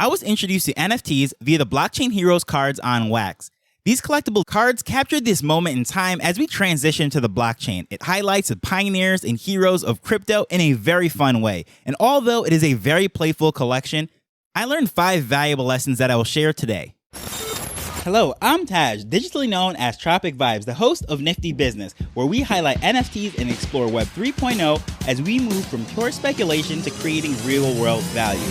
I was introduced to NFTs via the Blockchain Heroes cards on Wax. These collectible cards captured this moment in time as we transition to the blockchain. It highlights the pioneers and heroes of crypto in a very fun way. And although it is a very playful collection, I learned 5 valuable lessons that I will share today. Hello, I'm Taj, digitally known as Tropic Vibes, the host of Nifty Business, where we highlight NFTs and explore Web 3.0 as we move from pure speculation to creating real-world value.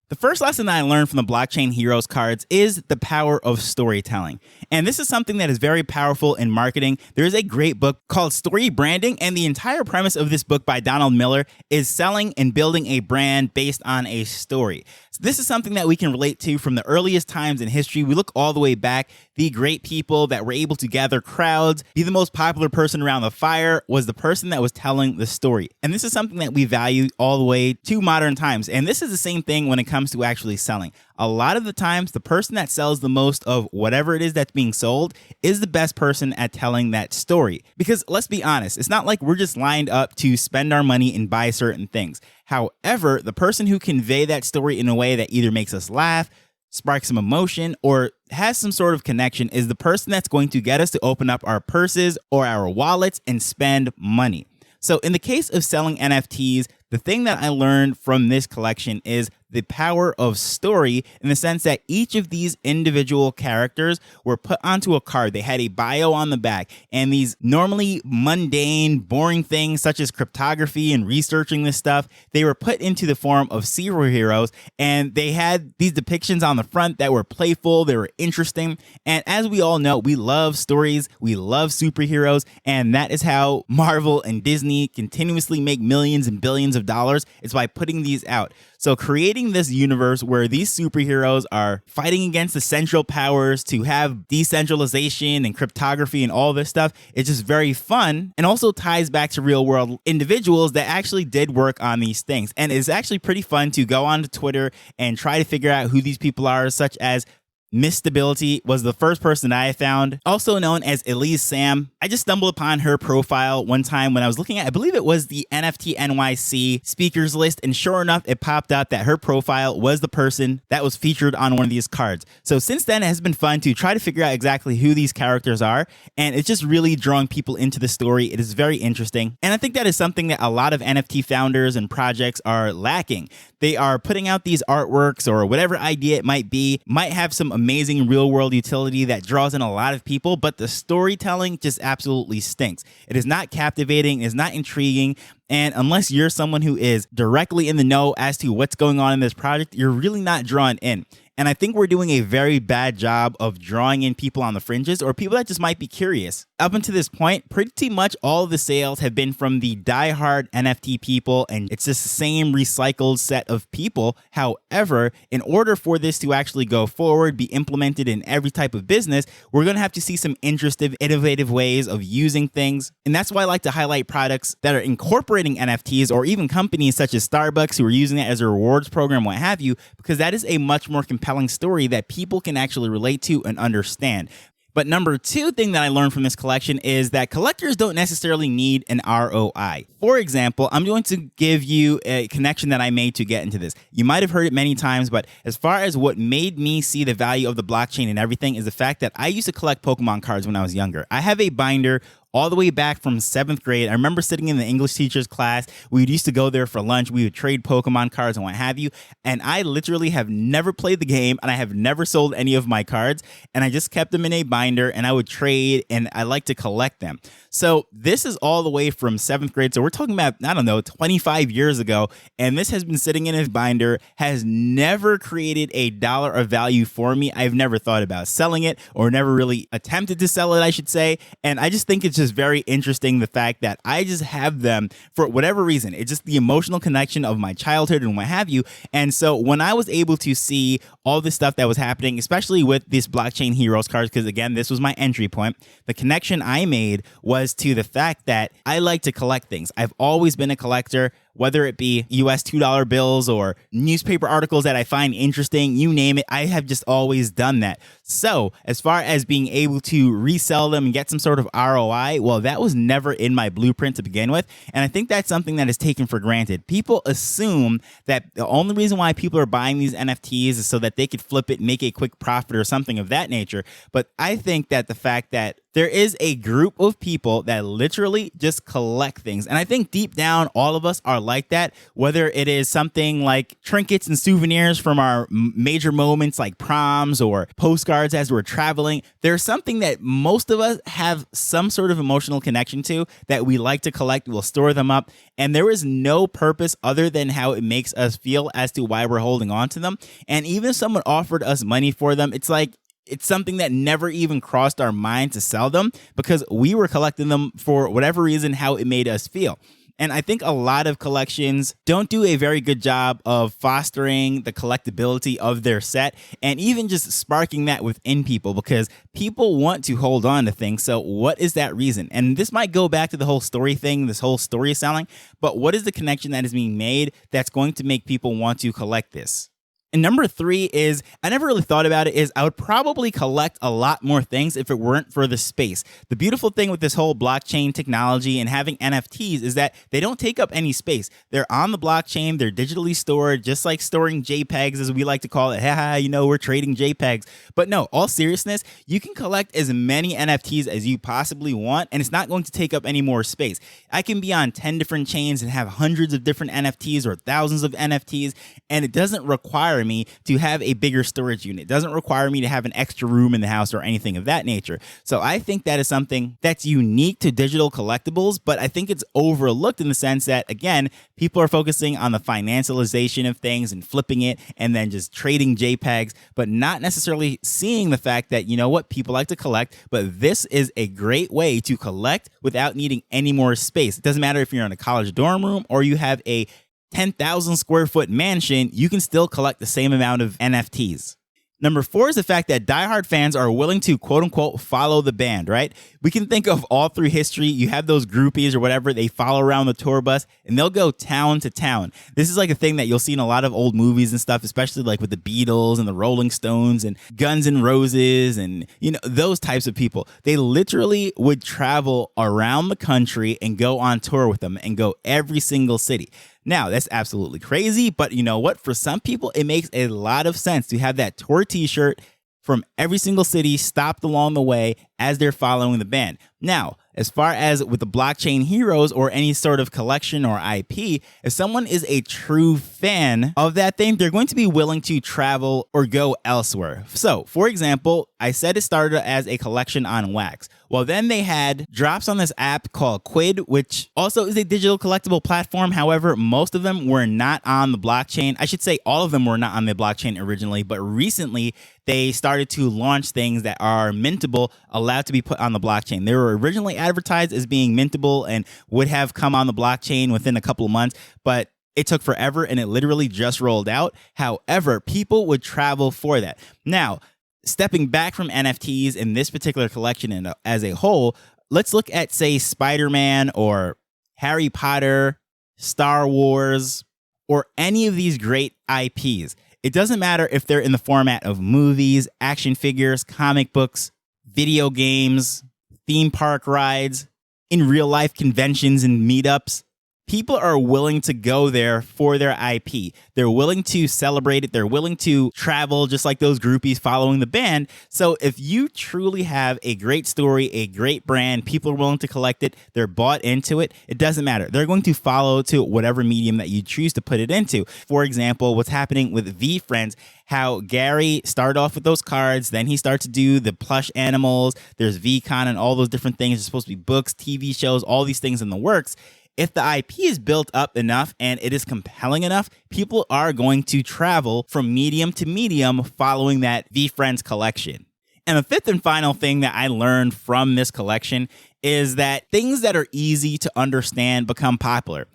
The first lesson that I learned from the Blockchain Heroes cards is the power of storytelling. And this is something that is very powerful in marketing. There is a great book called Story Branding, and the entire premise of this book by Donald Miller is selling and building a brand based on a story. So this is something that we can relate to from the earliest times in history. We look all the way back. The great people that were able to gather crowds, be the most popular person around the fire was the person that was telling the story. And this is something that we value all the way to modern times. And this is the same thing when it comes to actually selling. A lot of the times, the person that sells the most of whatever it is that's being sold is the best person at telling that story. Because let's be honest, it's not like we're just lined up to spend our money and buy certain things. However, the person who convey that story in a way that either makes us laugh, sparks some emotion, or has some sort of connection is the person that's going to get us to open up our purses or our wallets and spend money. So in the case of selling NFTs, the thing that I learned from this collection is the power of story in the sense that each of these individual characters were put onto a card. They had a bio on the back, and these normally mundane, boring things such as cryptography and researching this stuff, they were put into the form of superheroes, and they had these depictions on the front that were playful, they were interesting, and as we all know, we love stories, we love superheroes, and that is how Marvel and Disney continuously make millions and billions of dollars. It's by putting these out. So creating this universe where these superheroes are fighting against the central powers to have decentralization and cryptography and all this stuff, it's just very fun and also ties back to real world individuals that actually did work on these things. And it's actually pretty fun to go onto Twitter and try to figure out who these people are, such as Miss Stability was the first person I found, also known as Elise Sam. I just stumbled upon her profile one time when I was looking at, I believe it was the NFT NYC speakers list, and sure enough, it popped up that her profile was the person that was featured on one of these cards. So since then, it has been fun to try to figure out exactly who these characters are, and it's just really drawing people into the story. It is very interesting, and I think that is something that a lot of NFT founders and projects are lacking. They are putting out these artworks or whatever idea it might be, might have some amazing real world utility that draws in a lot of people, but the storytelling just absolutely stinks. It is not captivating, it is not intriguing, and unless you're someone who is directly in the know as to what's going on in this project, you're really not drawn in. And I think we're doing a very bad job of drawing in people on the fringes or people that just might be curious. Up until this point, pretty much all of the sales have been from the diehard NFT people, and it's just the same recycled set of people. However, in order for this to actually go forward, be implemented in every type of business, we're going to have to see some interesting, innovative ways of using things. And that's why I like to highlight products that are incorporating NFTs, or even companies such as Starbucks who are using it as a rewards program, what have you, because that is a much more compelling story that people can actually relate to and understand. But number 2 thing that I learned from this collection is that collectors don't necessarily need an ROI. For example, I'm going to give you a connection that I made to get into this. You might have heard it many times, but as far as what made me see the value of the blockchain and everything is the fact that I used to collect Pokemon cards when I was younger. I have a binder all the way back from 7th grade. I remember sitting in the English teacher's class. We used to go there for lunch. We would trade Pokemon cards and what have you. And I literally have never played the game, and I have never sold any of my cards. And I just kept them in a binder, and I would trade, and I like to collect them. So this is all the way from 7th grade. So we're talking about, I don't know, 25 years ago. And this has been sitting in his binder, has never created a dollar of value for me. I've never thought about selling it, or never really attempted to sell it, I should say. And I just think it's just very interesting, the fact that I just have them for whatever reason. It's just the emotional connection of my childhood and what have you. And so when I was able to see all this stuff that was happening, especially with this Blockchain Heroes cards, because again, this was my entry point, the connection I made was to the fact that I like to collect things. I've always been a collector. whether it be US $2 bills or newspaper articles that I find interesting, you name it. I have just always done that. So as far as being able to resell them and get some sort of ROI, well, that was never in my blueprint to begin with. And I think that's something that is taken for granted. People assume that the only reason why people are buying these NFTs is so that they could flip it, make a quick profit or something of that nature. But I think that the fact that there is a group of people that literally just collect things. And I think deep down, all of us are like that, whether it is something like trinkets and souvenirs from our major moments like proms or postcards as we're traveling. There's something that most of us have some sort of emotional connection to that we like to collect. We'll store them up. And there is no purpose other than how it makes us feel as to why we're holding on to them. And even if someone offered us money for them, it's like, it's something that never even crossed our mind to sell them because we were collecting them for whatever reason, how it made us feel. And I think a lot of collections don't do a very good job of fostering the collectability of their set and even just sparking that within people because people want to hold on to things. So what is that reason? And this might go back to the whole story thing, this whole story selling, but what is the connection that is being made that's going to make people want to collect this? And number 3 is, I never really thought about it, is I would probably collect a lot more things if it weren't for the space. The beautiful thing with this whole blockchain technology and having NFTs is that they don't take up any space. They're on the blockchain, they're digitally stored, just like storing JPEGs, as we like to call it. Haha, we're trading JPEGs. But no, all seriousness, you can collect as many NFTs as you possibly want, and it's not going to take up any more space. I can be on 10 different chains and have hundreds of different NFTs or thousands of NFTs, and it doesn't require me to have a bigger storage unit. It doesn't require me to have an extra room in the house or anything of that nature. So I think that is something that's unique to digital collectibles, but I think it's overlooked in the sense that, again, people are focusing on the financialization of things and flipping it and then just trading JPEGs, but not necessarily seeing the fact that, people like to collect, but this is a great way to collect without needing any more space. It doesn't matter if you're in a college dorm room or you have a 10,000 square foot mansion, you can still collect the same amount of NFTs. Number 4 is the fact that diehard fans are willing to quote unquote follow the band, right? We can think of all through history. You have those groupies or whatever, they follow around the tour bus and they'll go town to town. This is like a thing that you'll see in a lot of old movies and stuff, especially like with the Beatles and the Rolling Stones and Guns N' Roses and, those types of people. They literally would travel around the country and go on tour with them and go every single city. Now, that's absolutely crazy, but you know what? For some people, it makes a lot of sense to have that tour t-shirt from every single city stopped along the way as they're following the band. Now, as far as with the blockchain heroes or any sort of collection or IP, if someone is a true fan of that thing, they're going to be willing to travel or go elsewhere. So, for example, I said it started as a collection on wax. Well, then they had drops on this app called Quid, which also is a digital collectible platform. However, most of them were not on the blockchain. I should say all of them were not on the blockchain originally, but recently they started to launch things that are mintable, allowed to be put on the blockchain. They were originally advertised as being mintable and would have come on the blockchain within a couple of months, but it took forever and it literally just rolled out. However, people would travel for that. Now, stepping back from NFTs in this particular collection and as a whole, let's look at, say, Spider-Man or Harry Potter, Star Wars, or any of these great IPs. It doesn't matter if they're in the format of movies, action figures, comic books, video games, theme park rides, in real life conventions and meetups. People are willing to go there for their IP. They're willing to celebrate it. They're willing to travel just like those groupies following the band. So if you truly have a great story, a great brand, people are willing to collect it, they're bought into it, it doesn't matter. They're going to follow to whatever medium that you choose to put it into. For example, what's happening with VeeFriends, how Gary started off with those cards, then he starts to do the plush animals, there's VCon and all those different things. There's supposed to be books, TV shows, all these things in the works. If the IP is built up enough and it is compelling enough, people are going to travel from medium to medium following that VeeFriends collection. And the fifth and final thing that I learned from this collection is that things that are easy to understand become popular.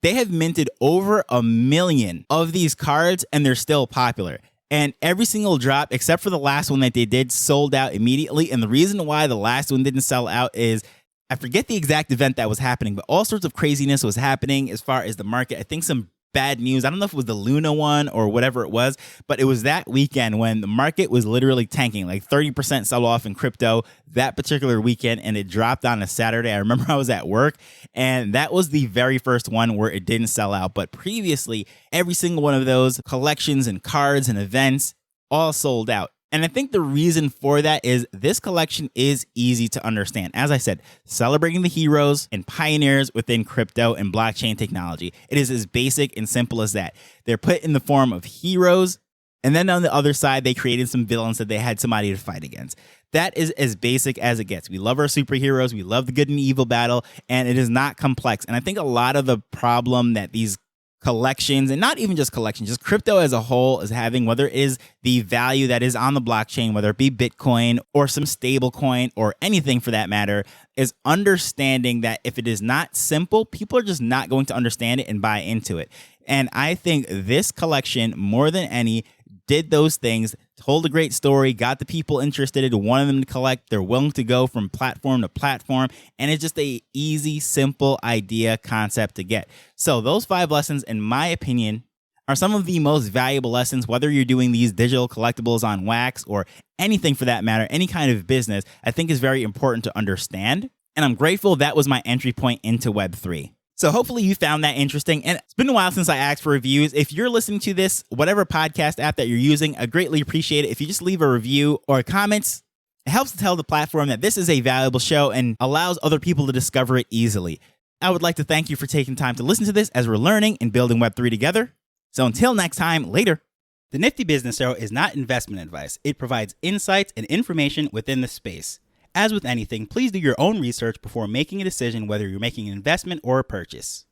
They have minted over 1 million of these cards and they're still popular. And every single drop, except for the last one that they did, sold out immediately. And the reason why the last one didn't sell out is I forget the exact event that was happening, but all sorts of craziness was happening as far as the market. I think some bad news. I don't know if it was the Luna one or whatever it was, but it was that weekend when the market was literally tanking, like 30% sell off in crypto that particular weekend, and it dropped on a Saturday. I remember I was at work, and that was the very first one where it didn't sell out. But previously, every single one of those collections and cards and events all sold out. And I think the reason for that is this collection is easy to understand. As I said, celebrating the heroes and pioneers within crypto and blockchain technology. It is as basic and simple as that. They're put in the form of heroes, and then on the other side, they created some villains that they had somebody to fight against. That is as basic as it gets. We love our superheroes. We love the good and evil battle, and it is not complex. And I think a lot of the problem that these collections, and not even just collections, just crypto as a whole is having, whether it is the value that is on the blockchain, whether it be Bitcoin or some stable coin or anything for that matter, is understanding that if it is not simple, people are just not going to understand it and buy into it. And I think this collection, more than any, did those things, told a great story, got the people interested, wanted them to collect. They're willing to go from platform to platform. And it's just a easy, simple idea concept to get. So those 5 lessons, in my opinion, are some of the most valuable lessons, whether you're doing these digital collectibles on wax or anything for that matter, any kind of business, I think is very important to understand. And I'm grateful that was my entry point into Web3. So hopefully you found that interesting. And it's been a while since I asked for reviews. If you're listening to this, whatever podcast app that you're using, I greatly appreciate it. If you just leave a review or comments, it helps to tell the platform that this is a valuable show and allows other people to discover it easily. I would like to thank you for taking time to listen to this as we're learning and building Web3 together. So until next time, later. The Nifty Business Arrow is not investment advice. It provides insights and information within the space. As with anything, please do your own research before making a decision whether you're making an investment or a purchase.